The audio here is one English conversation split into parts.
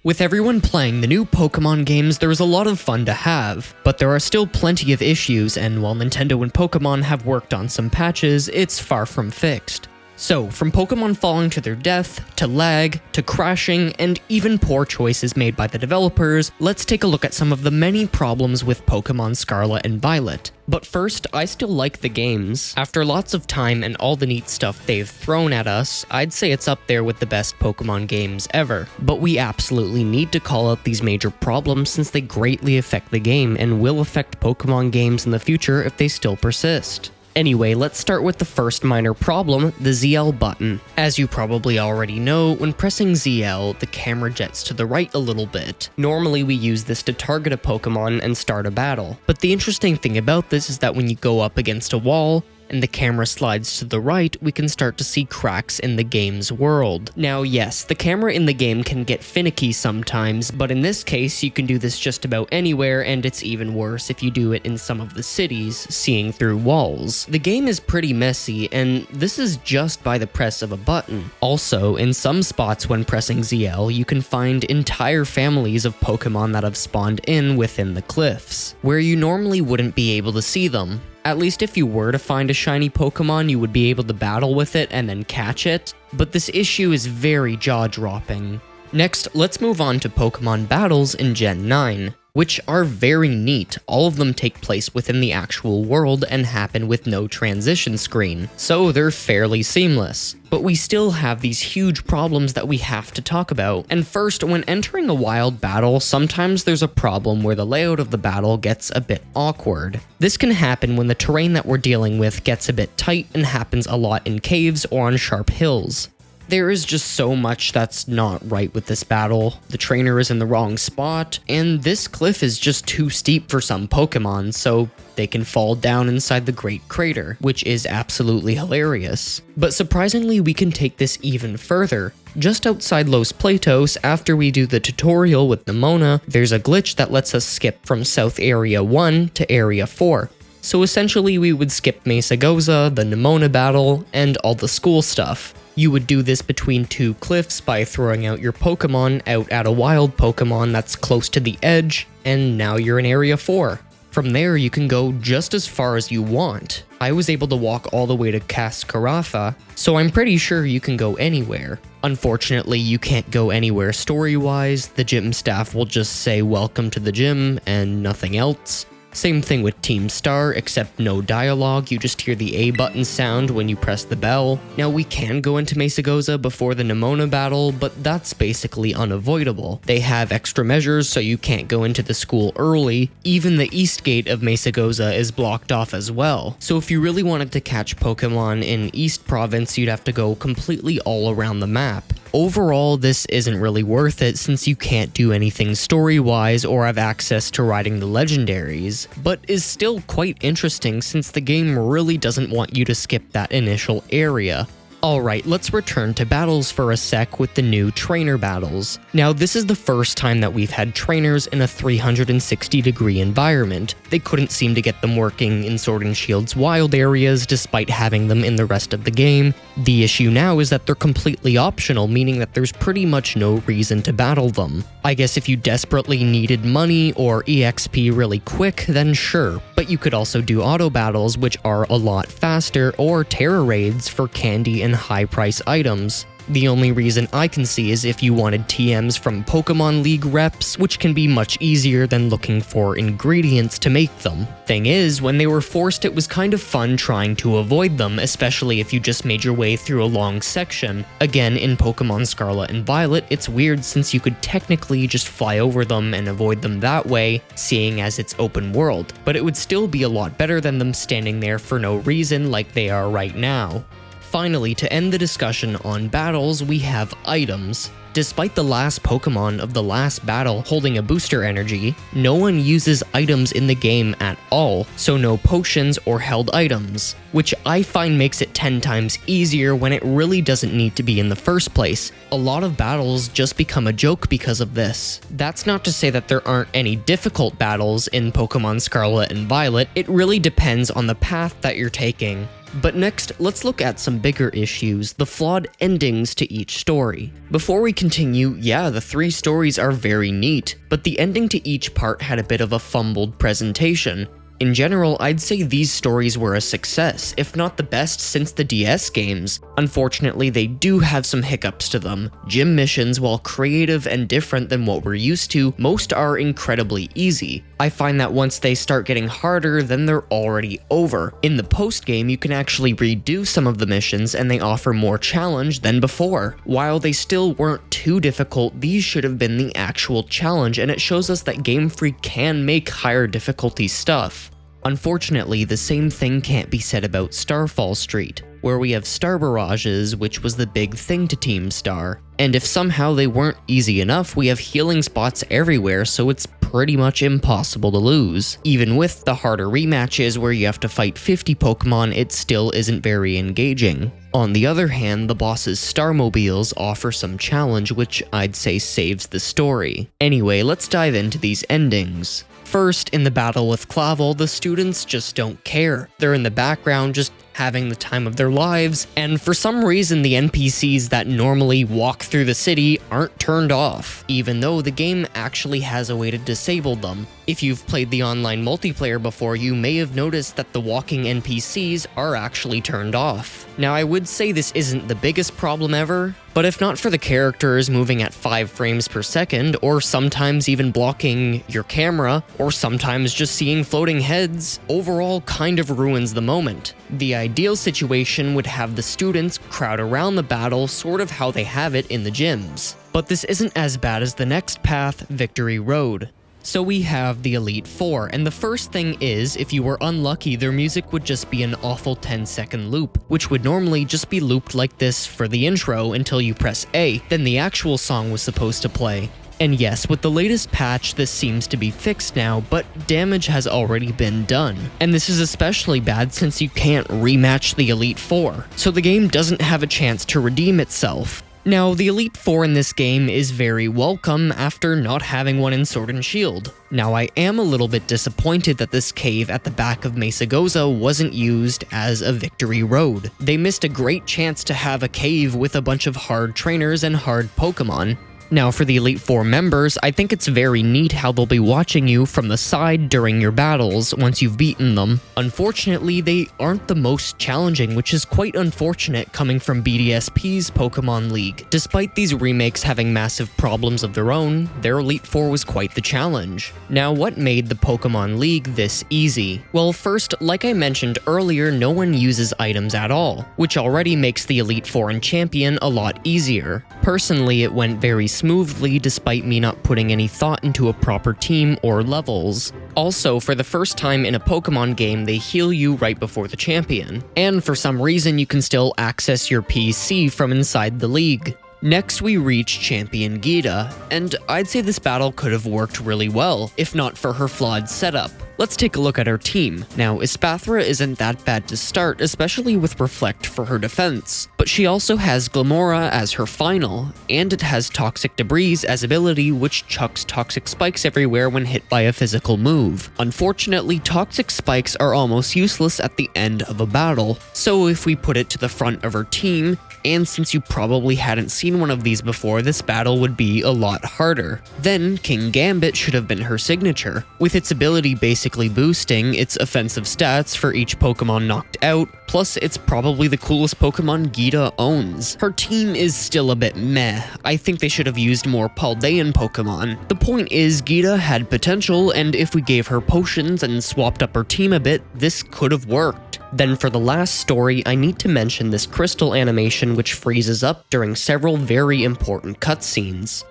With everyone playing the new Pokemon games, there is a lot of fun to have, but there are still plenty of issues, and while Nintendo and Pokemon have worked on some patches, it's far from fixed. So, from Pokemon falling to their death, to lag, to crashing, and even poor choices made by the developers, let's take a look at some of the many problems with Pokemon Scarlet and Violet. But first, I still like the games. After lots of time and all the neat stuff they've thrown at us, I'd say it's up there with the best Pokemon games ever. But we absolutely need to call out these major problems since they greatly affect the game and will affect Pokemon games in the future if they still persist. Anyway, let's start with the first minor problem, the ZL button. As you probably already know, when pressing ZL, the camera jets to the right a little bit. Normally we use this to target a Pokemon and start a battle, but the interesting thing about this is that when you go up against a wall, and the camera slides to the right, we can start to see cracks in the game's world. Now yes, the camera in the game can get finicky sometimes, but in this case you can do this just about anywhere, and it's even worse if you do it in some of the cities, seeing through walls. The game is pretty messy, and this is just by the press of a button. Also, in some spots when pressing ZL, you can find entire families of Pokemon that have spawned in within the cliffs, where you normally wouldn't be able to see them. At least if you were to find a shiny Pokemon, you would be able to battle with it and then catch it, but this issue is very jaw-dropping. Next, let's move on to Pokemon battles in Gen 9, which are very neat. All of them take place within the actual world and happen with no transition screen, so they're fairly seamless. But we still have these huge problems that we have to talk about. And first, when entering a wild battle, sometimes there's a problem where the layout of the battle gets a bit awkward. This can happen when the terrain that we're dealing with gets a bit tight and happens a lot in caves or on sharp hills. There is just so much that's not right with this battle. The trainer is in the wrong spot, and this cliff is just too steep for some Pokemon, so they can fall down inside the Great Crater, which is absolutely hilarious. But surprisingly, we can take this even further. Just outside Los Platos, after we do the tutorial with Nemona, there's a glitch that lets us skip from South Area 1 to Area 4. So essentially we would skip Mesagoza, the Nemona battle, and all the school stuff. You would do this between two cliffs by throwing out your Pokemon out at a wild Pokemon that's close to the edge, and now you're in Area 4. From there, you can go just as far as you want. I was able to walk all the way to Cascarafa, so I'm pretty sure you can go anywhere. Unfortunately, you can't go anywhere story-wise. The gym staff will just say welcome to the gym and nothing else. Same thing with Team Star, except no dialogue, you just hear the A button sound when you press the bell. Now we can go into Mesagoza before the Nemona battle, but that's basically unavoidable. They have extra measures so you can't go into the school early. Even the east gate of Mesagoza is blocked off as well. So if you really wanted to catch Pokemon in East Province, you'd have to go completely all around the map. Overall, this isn't really worth it since you can't do anything story-wise or have access to riding the legendaries, but is still quite interesting since the game really doesn't want you to skip that initial area. Alright, let's return to battles for a sec with the new trainer battles. Now, this is the first time that we've had trainers in a 360-degree environment. They couldn't seem to get them working in Sword and Shield's wild areas despite having them in the rest of the game. The issue now is that they're completely optional, meaning that there's pretty much no reason to battle them. I guess if you desperately needed money or EXP really quick, then sure, but you could also do auto battles, which are a lot faster, or terror raids for candy and high price items. The only reason I can see is if you wanted TMs from Pokemon League reps, which can be much easier than looking for ingredients to make them. Thing is, when they were forced, it was kind of fun trying to avoid them, especially if you just made your way through a long section. Again, in Pokemon Scarlet and Violet, it's weird since you could technically just fly over them and avoid them that way, seeing as it's open world, but it would still be a lot better than them standing there for no reason like they are right now. Finally, to end the discussion on battles, we have items. Despite the last Pokemon of the last battle holding a booster energy, no one uses items in the game at all, so no potions or held items, which I find makes it 10 times easier when it really doesn't need to be in the first place. A lot of battles just become a joke because of this. That's not to say that there aren't any difficult battles in Pokemon Scarlet and Violet, it really depends on the path that you're taking. But next, let's look at some bigger issues, the flawed endings to each story. Before we continue, yeah, the 3 stories are very neat, but the ending to each part had a bit of a fumbled presentation. In general, I'd say these stories were a success, if not the best since the DS games. Unfortunately, they do have some hiccups to them. Gym missions, while creative and different than what we're used to, most are incredibly easy. I find that once they start getting harder, then they're already over. In the post-game, you can actually redo some of the missions and they offer more challenge than before. While they still weren't too difficult, these should have been the actual challenge, and it shows us that Game Freak can make higher difficulty stuff. Unfortunately, the same thing can't be said about Starfall Street, where we have star barrages, which was the big thing to Team Star. And if somehow they weren't easy enough, we have healing spots everywhere, so it's pretty much impossible to lose. Even with the harder rematches where you have to fight 50 Pokemon, it still isn't very engaging. On the other hand, the boss's Starmobiles offer some challenge, which I'd say saves the story. Anyway, let's dive into these endings. First, in the battle with Clavel, the students just don't care. They're in the background just having the time of their lives, and for some reason the NPCs that normally walk through the city aren't turned off, even though the game actually has a way to disable them. If you've played the online multiplayer before, you may have noticed that the walking NPCs are actually turned off. Now, I would say this isn't the biggest problem ever, but if not for the characters moving at 5 frames per second, or sometimes even blocking your camera, or sometimes just seeing floating heads, overall kind of ruins the moment. The ideal situation would have the students crowd around the battle, sort of how they have it in the gyms. But this isn't as bad as the next path, Victory Road. So we have the Elite Four, and the first thing is, if you were unlucky, their music would just be an awful 10-second loop, which would normally just be looped like this for the intro until you press A, then the actual song was supposed to play. And yes, with the latest patch, this seems to be fixed now, but damage has already been done. And this is especially bad since you can't rematch the Elite Four, so the game doesn't have a chance to redeem itself. Now, the Elite Four in this game is very welcome after not having one in Sword and Shield. Now, I am a little bit disappointed that this cave at the back of Mesa Goza wasn't used as a Victory Road. They missed a great chance to have a cave with a bunch of hard trainers and hard Pokemon. Now, for the Elite Four members, I think it's very neat how they'll be watching you from the side during your battles once you've beaten them. Unfortunately, they aren't the most challenging, which is quite unfortunate coming from BDSP's Pokemon League. Despite these remakes having massive problems of their own, their Elite Four was quite the challenge. Now, what made the Pokemon League this easy? Well, first, like I mentioned earlier, no one uses items at all, which already makes the Elite Four and Champion a lot easier. Personally, it went very smoothly despite me not putting any thought into a proper team or levels. Also, for the first time in a Pokemon game, they heal you right before the champion. And for some reason, you can still access your PC from inside the league. Next, we reach Champion Geeta, and I'd say this battle could have worked really well, if not for her flawed setup. Let's take a look at her team. Now, Espathra isn't that bad to start, especially with Reflect for her defense. But she also has Glamora as her final, and it has Toxic Debris as ability, which chucks toxic spikes everywhere when hit by a physical move. Unfortunately, toxic spikes are almost useless at the end of a battle, so if we put it to the front of her team, and since you probably hadn't seen one of these before, this battle would be a lot harder. Then, King Gambit should have been her signature, with its ability basically boosting its offensive stats for each Pokemon knocked out, plus it's probably the coolest Pokemon Geeta owns. Her team is still a bit meh. I think they should have used more Paldean Pokemon. The point is, Geeta had potential, and if we gave her potions and swapped up her team a bit, this could have worked. Then for the last story, I need to mention this crystal animation which freezes up during several very important cutscenes.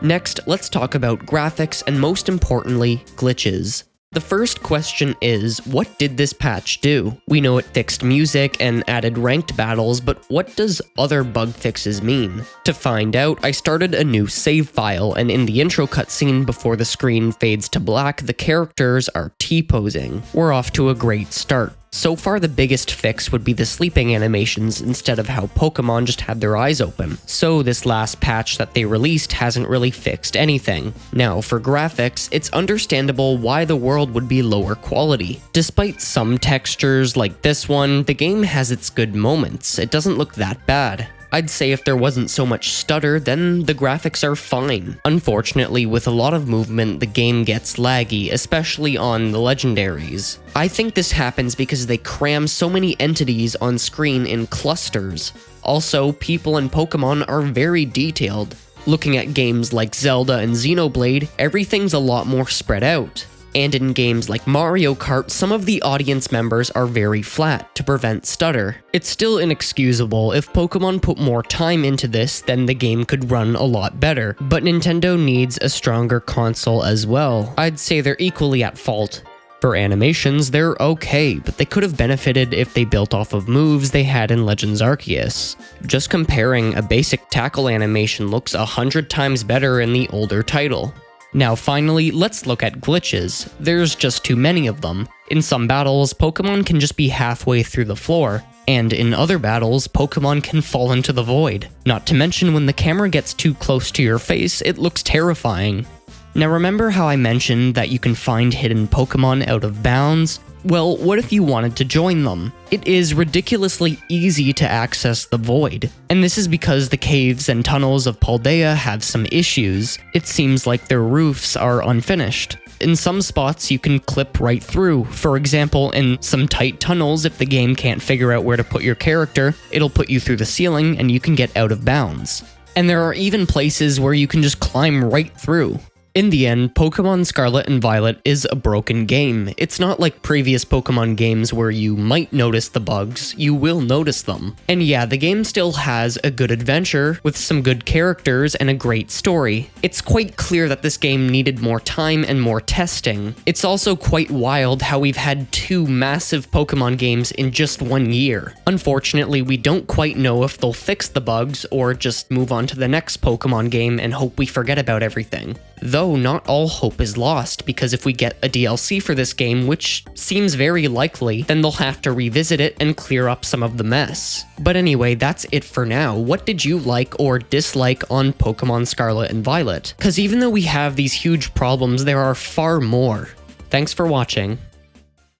Next, let's talk about graphics and most importantly, glitches. The first question is, what did this patch do? We know it fixed music and added ranked battles, but what does other bug fixes mean? To find out, I started a new save file, and in the intro cutscene before the screen fades to black, the characters are T-posing. We're off to a great start. So far, the biggest fix would be the sleeping animations instead of how Pokemon just had their eyes open. So this last patch that they released hasn't really fixed anything. Now, for graphics, it's understandable why the world would be lower quality. Despite some textures like this one, the game has its good moments. It doesn't look that bad. I'd say if there wasn't so much stutter, then the graphics are fine. Unfortunately, with a lot of movement, the game gets laggy, especially on the legendaries. I think this happens because they cram so many entities on screen in clusters. Also, people in Pokemon are very detailed. Looking at games like Zelda and Xenoblade, everything's a lot more spread out. And in games like Mario Kart, some of the audience members are very flat to prevent stutter. It's still inexcusable. If Pokemon put more time into this, then the game could run a lot better. But Nintendo needs a stronger console as well. I'd say they're equally at fault. For animations, they're okay, but they could have benefited if they built off of moves they had in Legends Arceus. Just comparing, a basic tackle animation looks 100 times better in the older title. Now finally, let's look at glitches. There's just too many of them. In some battles, Pokemon can just be halfway through the floor, and in other battles, Pokemon can fall into the void. Not to mention when the camera gets too close to your face, it looks terrifying. Now remember how I mentioned that you can find hidden Pokemon out of bounds? Well, what if you wanted to join them? It is ridiculously easy to access the void, and this is because the caves and tunnels of Paldea have some issues. It seems like their roofs are unfinished. In some spots, you can clip right through. For example, in some tight tunnels, if the game can't figure out where to put your character, it'll put you through the ceiling and you can get out of bounds. And there are even places where you can just climb right through. In the end, Pokemon Scarlet and Violet is a broken game. It's not like previous Pokemon games where you might notice the bugs, you will notice them. And yeah, the game still has a good adventure, with some good characters and a great story. It's quite clear that this game needed more time and more testing. It's also quite wild how we've had 2 massive Pokemon games in just 1 year. Unfortunately, we don't quite know if they'll fix the bugs or just move on to the next Pokemon game and hope we forget about everything. Though not all hope is lost, because if we get a DLC for this game, which seems very likely, then they'll have to revisit it and clear up some of the mess. But anyway, that's it for now. What did you like or dislike on Pokemon Scarlet and Violet? Because even though we have these huge problems, there are far more. Thanks for watching.